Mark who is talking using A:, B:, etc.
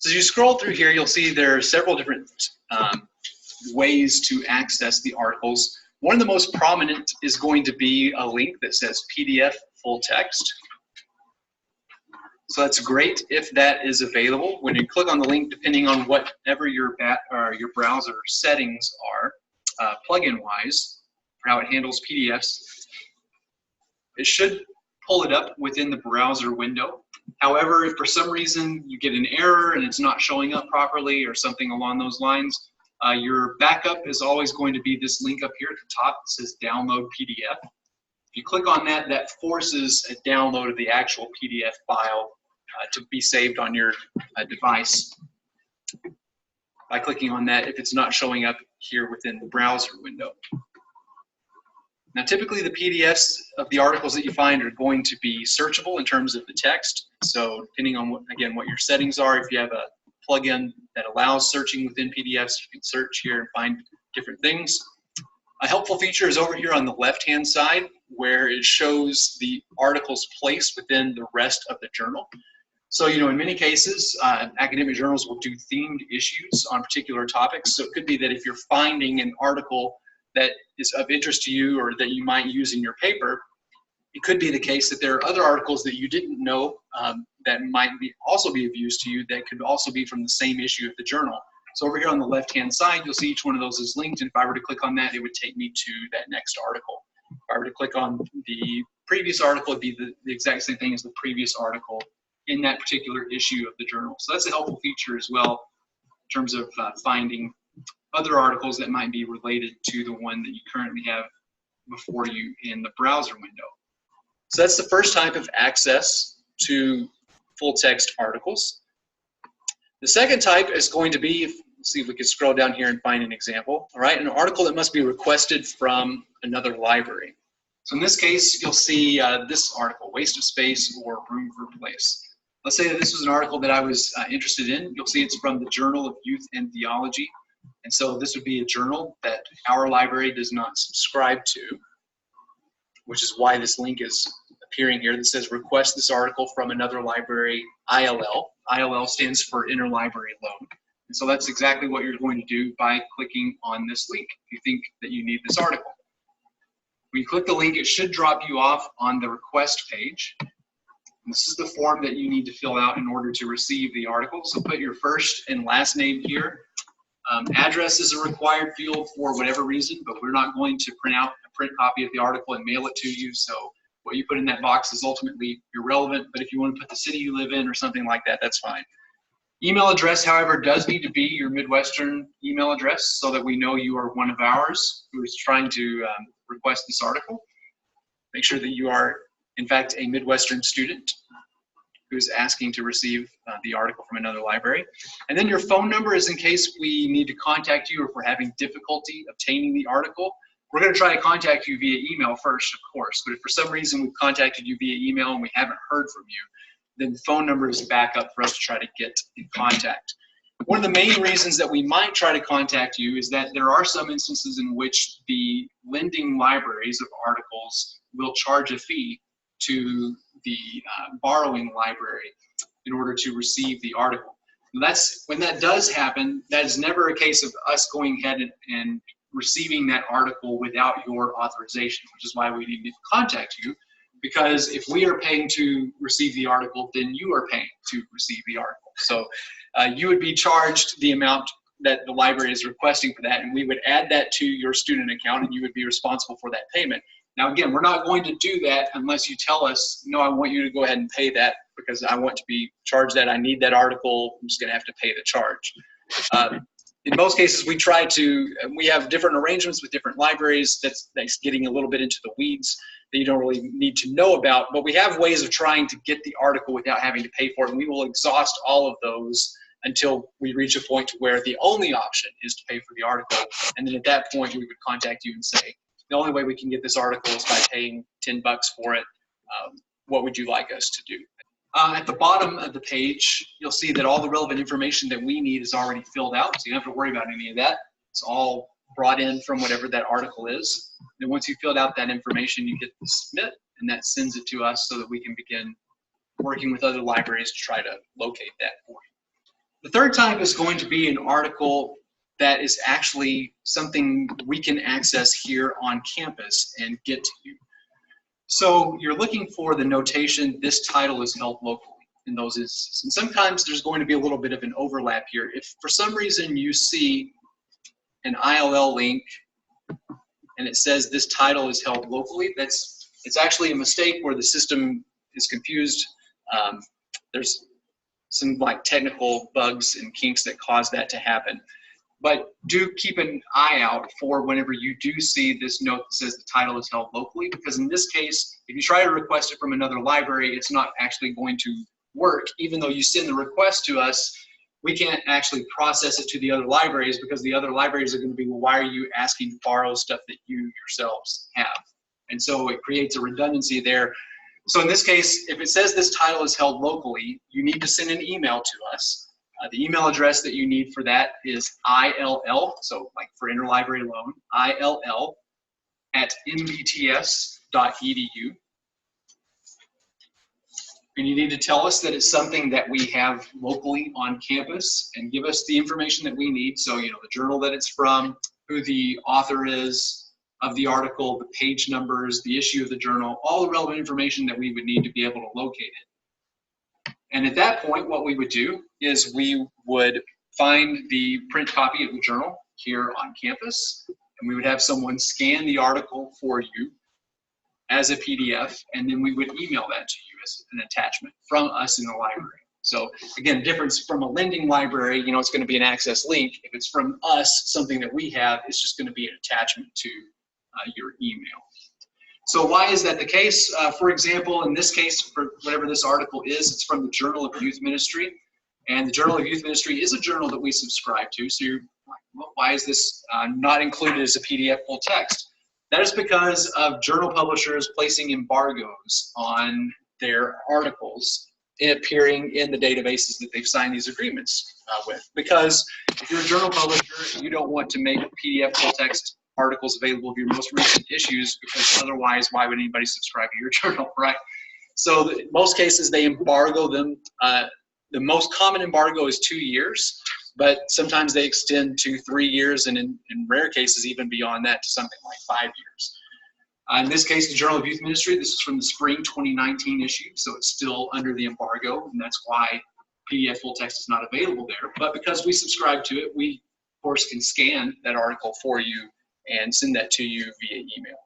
A: So as you scroll through here, you'll see there are several different ways to access the articles. One of the most prominent is going to be a link that says PDF full text. So that's great if that is available. When you click on the link, depending on whatever your browser settings are, plugin-wise, for how it handles PDFs, it should pull it up within the browser window. However, if for some reason you get an error and it's not showing up properly or something along those lines, your backup is always going to be this link up here at the top. It says download PDF. If you click on that, that forces a download of the actual PDF file to be saved on your device by clicking on that if it's not showing up here within the browser window. Now, typically the PDFs of the articles that you find are going to be searchable in terms of the text. So depending on, what your settings are, if you have a plugin that allows searching within PDFs, you can search here and find different things. A helpful feature is over here on the left-hand side where it shows the article's place within the rest of the journal. So, in many cases, academic journals will do themed issues on particular topics. So it could be that if you're finding an article that is of interest to you or that you might use in your paper, it could be the case that there are other articles that you didn't know that might also be of use to you that could also be from the same issue of the journal. So over here on the left-hand side, you'll see each one of those is linked, and if I were to click on that, it would take me to that next article. If I were to click on the previous article, it'd be the exact same thing as the previous article in that particular issue of the journal. So that's a helpful feature as well in terms of finding other articles that might be related to the one that you currently have before you in the browser window. So that's the first type of access to full text articles. The second type is going to be, let's see if we can scroll down here and find an example. All right, an article that must be requested from another library. So in this case, you'll see this article, Waste of Space or Room for Place. Let's say that this was an article that I was interested in. You'll see it's from the Journal of Youth and Theology. And so this would be a journal that our library does not subscribe to, which is why this link is appearing here that says request this article from another library, ILL. ILL stands for Interlibrary Loan. And so that's exactly what you're going to do by clicking on this link if you think that you need this article. When you click the link, it should drop you off on the request page. And this is the form that you need to fill out in order to receive the article. So put your first and last name here. Address is a required field for whatever reason, but we're not going to print out a print copy of the article and mail it to you. So what you put in that box is ultimately irrelevant, but if you want to put the city you live in or something like that, that's fine. Email address, however, does need to be your Midwestern email address so that we know you are one of ours who is trying to request this article. Make sure that you are, in fact, a Midwestern student who's asking to receive the article from another library. And then your phone number is in case we need to contact you or if we're having difficulty obtaining the article. We're going to try to contact you via email first, of course, but if for some reason we've contacted you via email and we haven't heard from you, then the phone number is a backup for us to try to get in contact. One of the main reasons that we might try to contact you is that there are some instances in which the lending libraries of articles will charge a fee to the borrowing library in order to receive the article. When that does happen, that is never a case of us going ahead and receiving that article without your authorization, which is why we need to contact you, because if we are paying to receive the article, then you are paying to receive the article. So you would be charged the amount that the library is requesting for that, and we would add that to your student account, and you would be responsible for that payment. Now, again, we're not going to do that unless you tell us, no, I want you to go ahead and pay that because I want to be charged that. I need that article. I'm just going to have to pay the charge. In most cases, we have different arrangements with different libraries. That's getting a little bit into the weeds that you don't really need to know about. But we have ways of trying to get the article without having to pay for it. And we will exhaust all of those until we reach a point where the only option is to pay for the article. And then at that point, we would contact you and say, the only way we can get this article is by paying $10 for it. What would you like us to do? At the bottom of the page, you'll see that all the relevant information that we need is already filled out, so you don't have to worry about any of that. It's all brought in from whatever that article is. Then once you filled out that information, you hit the submit, and that sends it to us so that we can begin working with other libraries to try to locate that for you. The third type is going to be an article that is actually something we can access here on campus and get to you. So you're looking for the notation, this title is held locally in those instances. And sometimes there's going to be a little bit of an overlap here. If for some reason you see an ILL link and it says this title is held locally, it's actually a mistake where the system is confused. There's some like technical bugs and kinks that cause that to happen. But do keep an eye out for whenever you do see this note that says the title is held locally, because in this case, if you try to request it from another library, it's not actually going to work. Even though you send the request to us, we can't actually process it to the other libraries, because the other libraries are going to be, well, why are you asking to borrow stuff that you yourselves have? And so it creates a redundancy there. So in this case, if it says this title is held locally, you need to send an email to us. The email address that you need for that is ILL, so like for interlibrary loan, ILL@mbts.edu. And you need to tell us that it's something that we have locally on campus and give us the information that we need. So, you know, the journal that it's from, who the author is of the article, the page numbers, the issue of the journal, all the relevant information that we would need to be able to locate it. And at that point, what we would do is we would find the print copy of the journal here on campus, and we would have someone scan the article for you as a PDF, and then we would email that to you as an attachment from us in the library. So again, difference from a lending library, you know, it's going to be an access link. If it's from us, something that we have, it's just going to be an attachment to your email. So why is that the case? For example, in this case, for whatever this article is, it's from the Journal of Youth Ministry. And the Journal of Youth Ministry is a journal that we subscribe to. So you're like, well, why is this not included as a PDF full text? That is because of journal publishers placing embargoes on their articles appearing in the databases that they've signed these agreements with. Because if you're a journal publisher, you don't want to make PDF full text articles available of your most recent issues, because otherwise, why would anybody subscribe to your journal, right? So in most cases, they embargo them. The most common embargo is 2 years, but sometimes they extend to 3 years, and in rare cases, even beyond that, to something like 5 years. In this case, the Journal of Youth Ministry, this is from the spring 2019 issue, so it's still under the embargo, and that's why PDF full text is not available there. But because we subscribe to it, we, of course, can scan that article for you and send that to you via email.